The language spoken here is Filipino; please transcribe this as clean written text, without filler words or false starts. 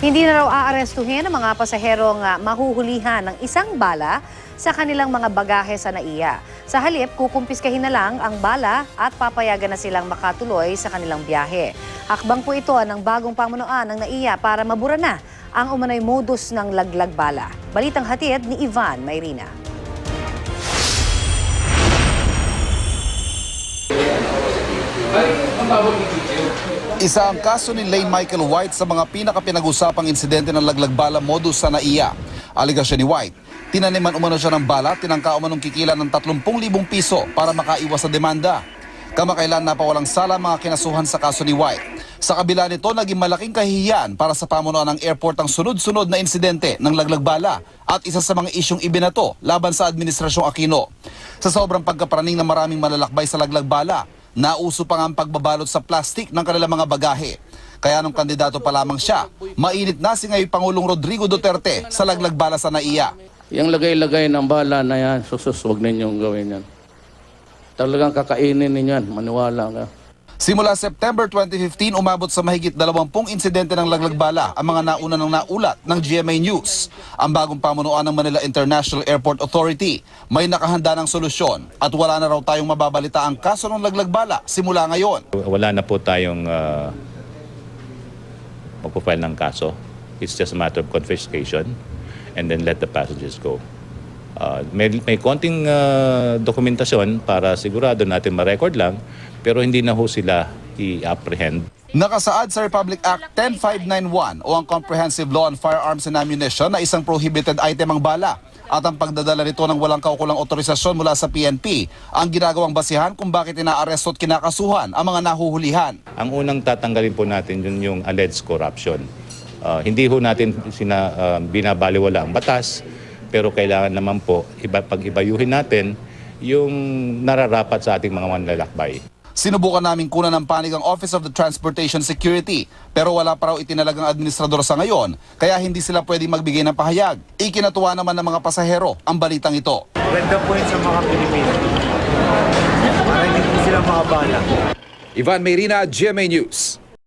Hindi na raw aarestuhin ang mga pasaherong mahuhulihan ng isang bala sa kanilang mga bagahe sa NAIA. Sa halip, kukumpiskahin na lang ang bala at papayagan na silang makatuloy sa kanilang biyahe. Hakbang po ito ng bagong pamunuan ng NAIA para mabura na ang umano'y modus ng laglag bala. Balitang hatid ni Ivan Mayrina. Isa ang kaso ni Lane Michael White sa mga pinakapinag-usapang insidente ng laglag-bala modus sa NAIA. Aligasyon ni White, tinaniman umano siya ng bala, tinangka umanong kikila ng 30,000 piso para makaiwas sa demanda. Kamakailan napawalang sala mga kinasuhan sa kaso ni White. Sa kabila nito, naging malaking kahihiyan para sa pamunuan ng airport ang sunod-sunod na insidente ng laglag-bala at isa sa mga isyong ibinato laban sa Administrasyong Aquino. Sa sobrang pagkapraning ng maraming malalakbay sa laglag-bala, nauso pa nga ang pagbabalot sa plastik ng kanilang mga bagahe. Kaya nung kandidato pa lamang siya, mainit na si ngayon Pangulong Rodrigo Duterte sa laglag-bala sa NAIA. Yung lagay-lagay ng bala na yan, huwag ninyong gawin yan. Talagang kakainin ninyo yan, maniwala ka. Simula September 2015, umabot sa mahigit 20 insidente ng laglag-bala ang mga nauna ng naulat ng GMA News. Ang bagong pamunuan ng Manila International Airport Authority may nakahanda ng solusyon at wala na raw tayong mababalita ang kaso ng laglag-bala simula ngayon. Wala na po tayong magpo-file ng kaso. It's just a matter of confiscation and then let the passengers go. May konting dokumentasyon para sigurado natin ma-record lang, pero hindi na ho sila i-apprehend. Nakasaad sa Republic Act 10591 o ang Comprehensive Law on Firearms and Ammunition na isang prohibited item ang bala at ang pagdadala nito ng walang kaukulang otorisasyon mula sa PNP ang ginagawang basihan kung bakit inaaresto at kinakasuhan ang mga nahuhulihan. Ang unang tatanggalin po natin yun yung alleged corruption. Hindi ho natin binabaliwala ang batas, pero kailangan naman po pag-ibayuhin natin yung nararapat sa ating mga manlalakbay. Sinubukan namin kunan ng panig ang Office of the Transportation Security pero wala pa raw itinalagang administrador sa ngayon kaya hindi sila pwedeng magbigay ng pahayag. Ikinatuwa naman ng mga pasahero ang balitang ito. Ganda po yun sa mga Pilipino. Para hindi sila makabala. Ivan Mayrina, GMA News.